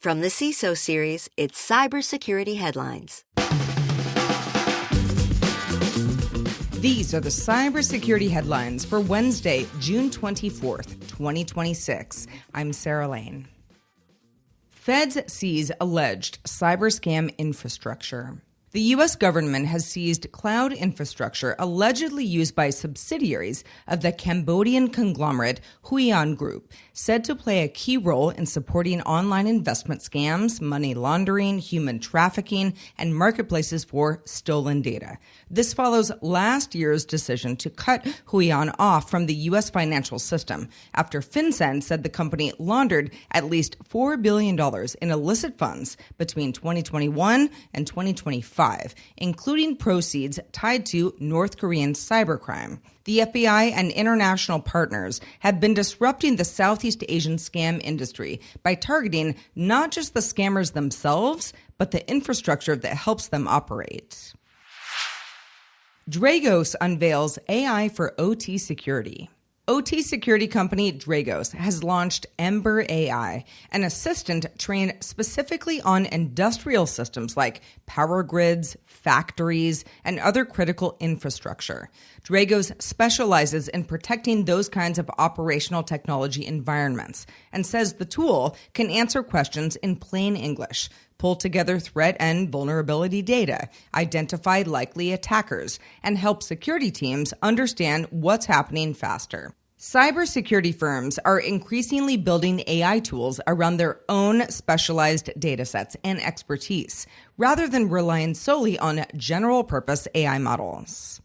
From the CISO series, it's Cybersecurity Headlines. These are the cybersecurity headlines for Wednesday, June 24th, 2026. I'm Sarah Lane. Feds seize alleged cyber scam infrastructure. The U.S. government has seized cloud infrastructure allegedly used by subsidiaries of the Cambodian conglomerate Huion Group, said to play a key role in supporting online investment scams, money laundering, human trafficking, and marketplaces for stolen data. This follows last year's decision to cut Huion off from the U.S. financial system after FinCEN said the company laundered at least $4 billion in illicit funds between 2021 and 2025. Including proceeds tied to North Korean cybercrime. The FBI and international partners have been disrupting the Southeast Asian scam industry by targeting not just the scammers themselves, but the infrastructure that helps them operate. Dragos unveils AI for OT security. OT security company Dragos has launched Ember AI, an assistant trained specifically on industrial systems like power grids, factories, and other critical infrastructure. Dragos specializes in protecting those kinds of operational technology environments and says the tool can answer questions in plain English, pull together threat and vulnerability data, identify likely attackers, and help security teams understand what's happening faster. Cybersecurity firms are increasingly building AI tools around their own specialized datasets and expertise, rather than relying solely on general-purpose AI models.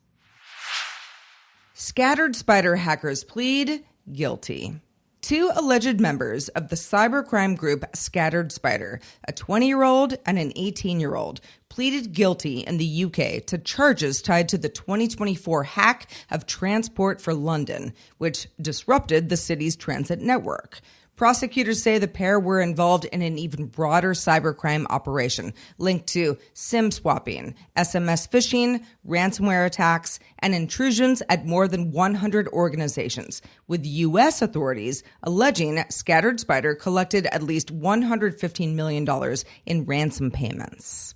Scattered Spider hackers plead guilty. Two alleged members of the cybercrime group Scattered Spider, a 20-year-old and an 18-year-old, pleaded guilty in the UK to charges tied to the 2024 hack of Transport for London, which disrupted the city's transit network. Prosecutors say the pair were involved in an even broader cybercrime operation linked to SIM swapping, SMS phishing, ransomware attacks, and intrusions at more than 100 organizations, with U.S. authorities alleging Scattered Spider collected at least $115 million in ransom payments.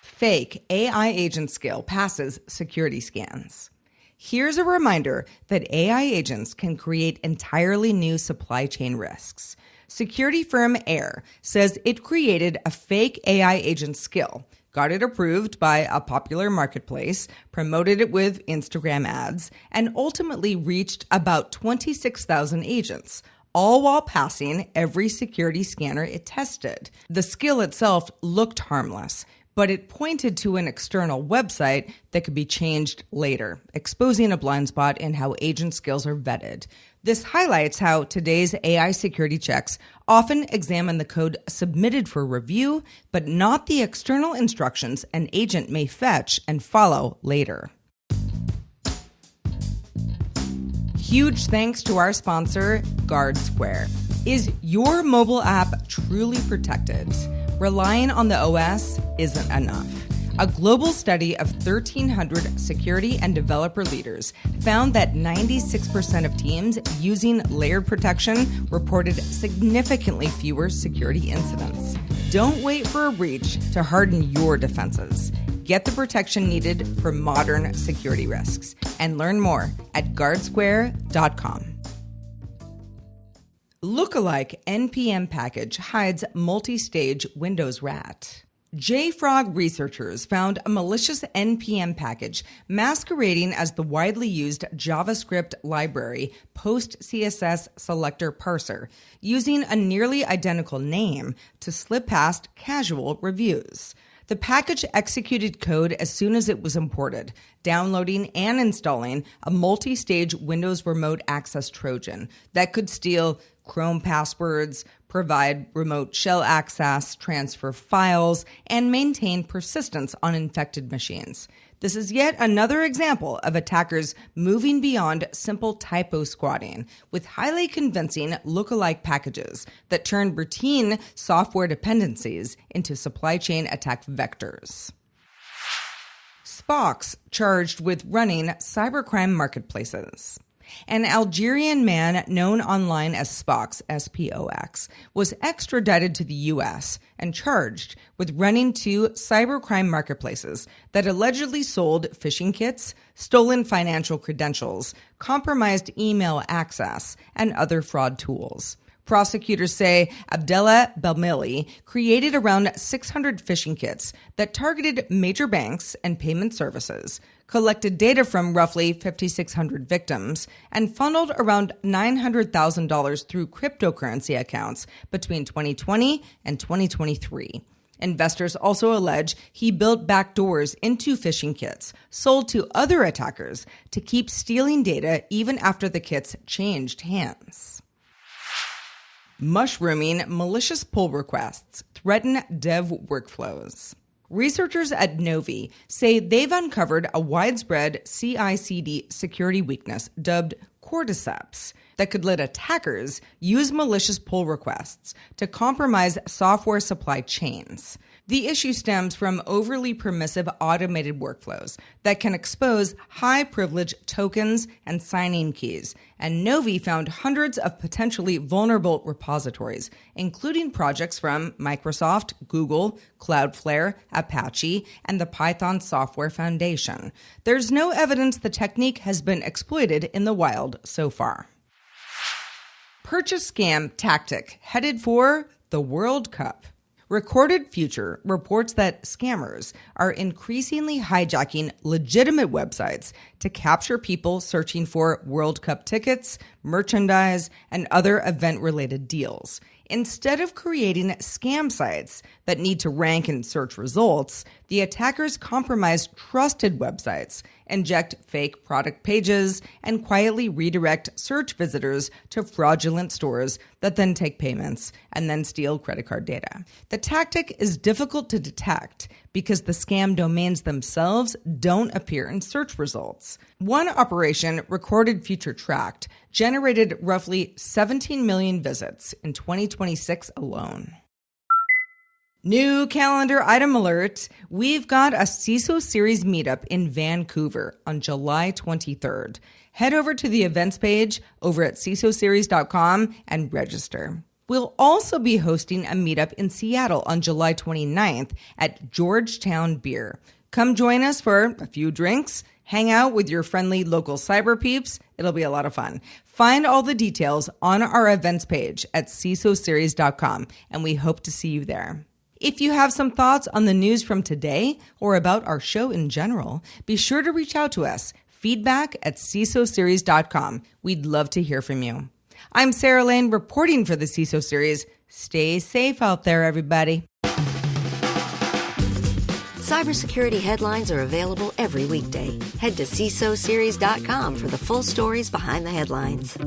Fake AI agent skill passes security scans. Here's a reminder that AI agents can create entirely new supply chain risks. Security firm Air says it created a fake AI agent skill, got it approved by a popular marketplace, promoted it with Instagram ads, and ultimately reached about 26,000 agents, all while passing every security scanner it tested. The skill itself looked harmless, but it pointed to an external website that could be changed later, exposing a blind spot in how agent skills are vetted. This highlights how today's AI security checks often examine the code submitted for review, but not the external instructions an agent may fetch and follow later. Huge thanks to our sponsor, GuardSquare. Is your mobile app truly protected? Relying on the OS isn't enough. A global study of 1,300 security and developer leaders found that 96% of teams using layered protection reported significantly fewer security incidents. Don't wait for a breach to harden your defenses. Get the protection needed for modern security risks and learn more at guardsquare.com. Lookalike NPM package hides multi-stage Windows rat. JFrog researchers found a malicious NPM package masquerading as the widely used JavaScript library PostCSS selector parser, using a nearly identical name to slip past casual reviews. The package executed code as soon as it was imported, downloading and installing a multi-stage Windows remote access Trojan that could steal Chrome passwords, provide remote shell access, transfer files, and maintain persistence on infected machines. This is yet another example of attackers moving beyond simple typo squatting with highly convincing lookalike packages that turn routine software dependencies into supply chain attack vectors. Spock's charged with running cybercrime marketplaces. An Algerian man known online as Spox, S-P-O-X, was extradited to the U.S. and charged with running two cybercrime marketplaces that allegedly sold phishing kits, stolen financial credentials, compromised email access, and other fraud tools. Prosecutors say Abdallah Belmili created around 600 phishing kits that targeted major banks and payment services, collected data from roughly 5,600 victims, and funneled around $900,000 through cryptocurrency accounts between 2020 and 2023. Investors also allege he built backdoors into phishing kits sold to other attackers to keep stealing data even after the kits changed hands. Mushrooming malicious pull requests threaten dev workflows. Researchers at Novi say they've uncovered a widespread CI/CD security weakness dubbed cordyceps that could let attackers use malicious pull requests to compromise software supply chains. The issue stems from overly permissive automated workflows that can expose high-privilege tokens and signing keys, and Novi found hundreds of potentially vulnerable repositories, including projects from Microsoft, Google, Cloudflare, Apache, and the Python Software Foundation. There's no evidence the technique has been exploited in the wild so far. Purchase scam tactic headed for the World Cup. Recorded Future reports that scammers are increasingly hijacking legitimate websites to capture people searching for World Cup tickets, merchandise, and other event-related deals. Instead of creating scam sites that need to rank in search results, the attackers compromise trusted websites, inject fake product pages, and quietly redirect search visitors to fraudulent stores that then take payments and then steal credit card data. The tactic is difficult to detect because the scam domains themselves don't appear in search results. One operation, Recorded Future tracked, generated roughly 17 million visits in 2026 alone. New calendar item alert. We've got a CISO Series meetup in Vancouver on July 23rd. Head over to the events page over at cisoseries.com and register. We'll also be hosting a meetup in Seattle on July 29th at Georgetown Beer. Come join us for a few drinks, hang out with your friendly local cyber peeps. It'll be a lot of fun. Find all the details on our events page at cisoseries.com, and we hope to see you there. If you have some thoughts on the news from today or about our show in general, be sure to reach out to us. Feedback at cisoseries.com. We'd love to hear from you. I'm Sarah Lane reporting for the CISO Series. Stay safe out there, everybody. Cybersecurity headlines are available every weekday. Head to cisoseries.com for the full stories behind the headlines.